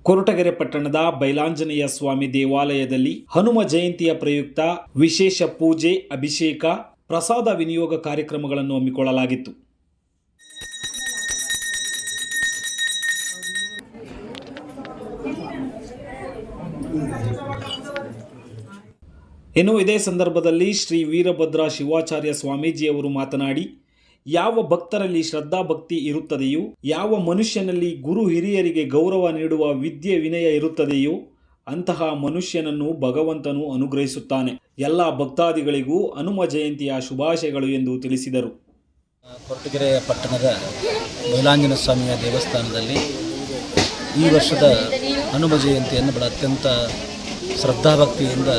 ಕೊರಟಗೆರೆ ಪಟ್ಟಣದ ಬೈಲಾಂಜನೇಯ ಸ್ವಾಮಿ ದೇವಾಲಯದಲ್ಲಿ ಹನುಮ ಜಯಂತಿಯ ಪ್ರಯುಕ್ತ ವಿಶೇಷ ಪೂಜೆ, ಅಭಿಷೇಕ, ಪ್ರಸಾದ ವಿನಿಯೋಗ ಕಾರ್ಯಕ್ರಮಗಳನ್ನು ಹಮ್ಮಿಕೊಳ್ಳಲಾಗಿತ್ತು. ಇನ್ನು ಇದೇ ಸಂದರ್ಭದಲ್ಲಿ ಶ್ರೀ ವೀರಭದ್ರ ಶಿವಾಚಾರ್ಯ ಸ್ವಾಮೀಜಿಯವರು ಮಾತನಾಡಿ, ಯಾವ ಭಕ್ತರಲ್ಲಿ ಶ್ರದ್ಧಾ ಭಕ್ತಿ ಇರುತ್ತದೆಯೋ, ಯಾವ ಮನುಷ್ಯನಲ್ಲಿ ಗುರು ಹಿರಿಯರಿಗೆ ಗೌರವ ನೀಡುವ ವಿದ್ಯೆ ವಿನಯ ಇರುತ್ತದೆಯೋ ಅಂತಹ ಮನುಷ್ಯನನ್ನು ಭಗವಂತನು ಅನುಗ್ರಹಿಸುತ್ತಾನೆ. ಎಲ್ಲ ಭಕ್ತಾದಿಗಳಿಗೂ ಹನುಮ ಜಯಂತಿಯ ಶುಭಾಶಯಗಳು ಎಂದು ತಿಳಿಸಿದರು. ಕೊರಟಗೆರೆ ಪಟ್ಟಣದ ಬೈಲಾಂಜನೇಯ ಸ್ವಾಮಿಯ ದೇವಸ್ಥಾನದಲ್ಲಿ ಈ ವರ್ಷದ ಹನುಮ ಜಯಂತಿಯನ್ನು ಬಹಳ ಅತ್ಯಂತ ಶ್ರದ್ಧಾಭಕ್ತಿಯಿಂದ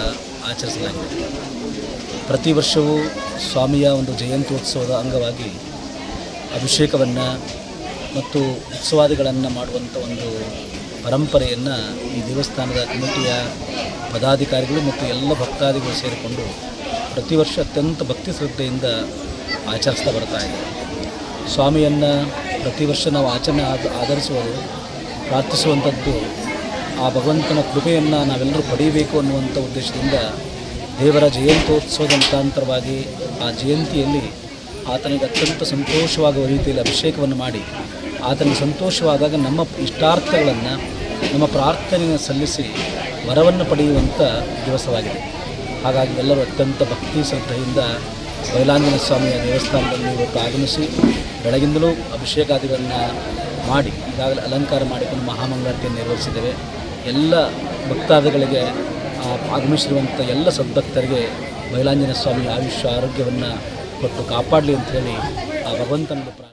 ಆಚರಿಸಲಾಗಿದೆ. ಪ್ರತಿ ವರ್ಷವೂ ಸ್ವಾಮಿಯ ಒಂದು ಜಯಂತ್ಯೋತ್ಸವದ ಅಂಗವಾಗಿ ಅಭಿಷೇಕವನ್ನು ಮತ್ತು ಉತ್ಸವಾದಿಗಳನ್ನು ಮಾಡುವಂಥ ಒಂದು ಪರಂಪರೆಯನ್ನು ಈ ದೇವಸ್ಥಾನದ ಕಮಿಟಿಯ ಪದಾಧಿಕಾರಿಗಳು ಮತ್ತು ಎಲ್ಲ ಭಕ್ತಾದಿಗಳು ಸೇರಿಕೊಂಡು ಪ್ರತಿ ವರ್ಷ ಅತ್ಯಂತ ಭಕ್ತಿ ಶ್ರದ್ಧೆಯಿಂದ ಆಚರಿಸ್ತಾ ಬರ್ತಾ ಇದೆ. ಸ್ವಾಮಿಯನ್ನು ಪ್ರತಿ ವರ್ಷ ನಾವು ಆಧರಿಸುವುದು, ಪ್ರಾರ್ಥಿಸುವಂಥದ್ದು ಆ ಭಗವಂತನ ಕೃಪೆಯನ್ನು ನಾವೆಲ್ಲರೂ ಪಡೆಯಬೇಕು ಅನ್ನುವಂಥ ಉದ್ದೇಶದಿಂದ ದೇವರ ಜಯಂತ್ಯೋತ್ಸವದ ಮುಖಾಂತರವಾಗಿ ಆ ಜಯಂತಿಯಲ್ಲಿ ಆತನಿಗೆ ಅತ್ಯಂತ ಸಂತೋಷವಾಗುವ ರೀತಿಯಲ್ಲಿ ಅಭಿಷೇಕವನ್ನು ಮಾಡಿ ಆತನಿಗೆ ಸಂತೋಷವಾದಾಗ ನಮ್ಮ ಇಷ್ಟಾರ್ಥಗಳನ್ನು, ನಮ್ಮ ಪ್ರಾರ್ಥನೆಯನ್ನು ಸಲ್ಲಿಸಿ ವರವನ್ನು ಪಡೆಯುವಂಥ ದಿವಸವಾಗಿದೆ. ಹಾಗಾಗಿ ಎಲ್ಲರೂ ಅತ್ಯಂತ ಭಕ್ತಿ ಶ್ರದ್ಧೆಯಿಂದ ಬೈಲಾಂಜನೇಯ ಸ್ವಾಮಿಯ ದೇವಸ್ಥಾನದಲ್ಲಿ ಇವತ್ತು ಆಗಮಿಸಿ ಬೆಳಗಿಂದಲೂ ಅಭಿಷೇಕಾದಿಗಳನ್ನು ಮಾಡಿ ಈಗಾಗಲೇ ಅಲಂಕಾರ ಮಾಡಿಕೊಂಡು ಮಹಾಮಂಗಳಾರತಿಯನ್ನು ನೆರವೇರಿಸಿದ್ದೇವೆ. ಎಲ್ಲ ಭಕ್ತಾದಿಗಳಿಗೆ ಆಗಮಿಸಿರುವಂಥ ಎಲ್ಲ ಸದ್ಭಕ್ತರಿಗೆ ಬೈಲಾಂಜನೇಯ ಸ್ವಾಮಿ ಆಯುಷ್ಯ ಆರೋಗ್ಯವನ್ನು ಕೊಟ್ಟು ಕಾಪಾಡಲಿ ಅಂತ ಹೇಳಿ ಆ ಭಗವಂತನಿಗೆ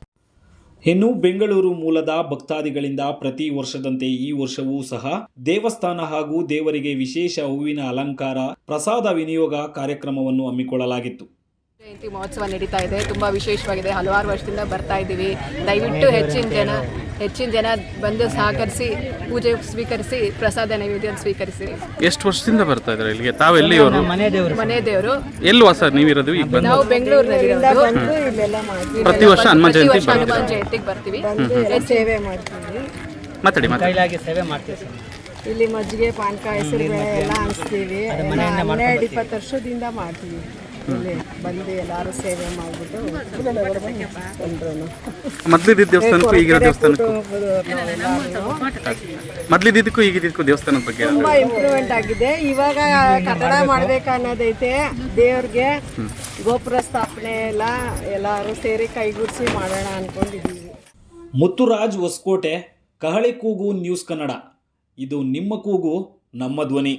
ಇನ್ನು ಬೆಂಗಳೂರು ಮೂಲದ ಭಕ್ತಾದಿಗಳಿಂದ ಪ್ರತಿ ವರ್ಷದಂತೆ ಈ ವರ್ಷವೂ ಸಹ ದೇವಸ್ಥಾನ ಹಾಗೂ ದೇವರಿಗೆ ವಿಶೇಷ ಹೂವಿನ ಅಲಂಕಾರ, ಪ್ರಸಾದ ವಿನಿಯೋಗ ಕಾರ್ಯಕ್ರಮವನ್ನು ಹಮ್ಮಿಕೊಳ್ಳಲಾಗಿತ್ತು. ಜಯಂತಿ ಮಹೋತ್ಸವ ನಡೀತಾ ಇದೆ. ತುಂಬ ವಿಶೇಷವಾಗಿದೆ. ಹಲವಾರು ವರ್ಷದಿಂದ ಬರ್ತಾ ಇದ್ದೀವಿ. ದಯವಿಟ್ಟು ಹೆಚ್ಚಿನ ಜನ ಬಂದು ಸಹಕರಿಸಿ ಪೂಜೆ ಸ್ವೀಕರಿಸಿ ಪ್ರಸಾದ ನೈವೇದ್ಯ ಸ್ವೀಕರಿಸಿ. ಎಷ್ಟು ವರ್ಷದಿಂದ ಬರ್ತಾ ಇದ್ದಾರೆ ಇಲ್ಲಿಗೆ? ತಾವೆಲ್ಲಿ ಅವರು? ಮನೆ ದೇವರು. ಎಲ್ಲಿ ವಾಸ ನೀವಿರೋದು? ಈಗ ನಾವು ಬೆಂಗಳೂರಿನಲ್ಲಿರೋದು. ಪ್ರತಿ ವರ್ಷ ಹನುಮಾನ್ ಜಯಂತಿಗೆ ಬರ್ತೀವಿ, ಸೇವೆ ಮಾಡ್ತೀವಿ. ಮಾತಾಡಿ ಸೇವೆ ಮಾಡ್ತೀವಿ. ಇಲ್ಲಿ ಮಜ್ಜಿಗೆ, ಪಾನಕ, ಹೆಸರು ಬೇಳೆ ಎಲ್ಲ ಅನಿಸ್ತೀವಿ. 12-20 ವರ್ಷದಿಂದ ಮಾಡ್ತೀವಿ. ಇಲ್ಲಿ ಬಂದು ಎಲ್ಲರೂ ಸೇವೆ ಮಾಡಿಬಿಟ್ಟು ಮೊದಲಿದ್ದ ದೇವಸ್ಥಾನಕ್ಕೂ ಈಗಿರೋ ದೇವಸ್ಥಾನಕ್ಕೂ ಮೊದಲಿದ್ದಕ್ಕೂ ಈಗಿದ್ದಕ್ಕೂ ದೇವಸ್ಥಾನದ ಬಗ್ಗೆ ತುಂಬಾ ಇಂಪ್ರೂವ್ಮೆಂಟ್ ಆಗಿದೆ. ಇವಾಗ ಕಟ್ಟಡ ಮಾಡ್ಬೇಕು ಅನ್ನೋದೈತೆ. ದೇವ್ರಿಗೆ ಗೋಪುರ ಸ್ಥಾಪನೆ ಎಲ್ಲರೂ ಸೇರಿ ಕೈಗೂಡಿಸಿ ಮಾಡೋಣ ಅನ್ಕೊಂಡಿದ್ದೀವಿ. ಮುತ್ತುರಾಜ್ ಹೊಸಕೋಟೆ, ಕಹಳೆ ಕೂಗು ನ್ಯೂಸ್ ಕನ್ನಡ. ಇದು ನಿಮ್ಮ ಕೂಗು, ನಮ್ಮ ಧ್ವನಿ.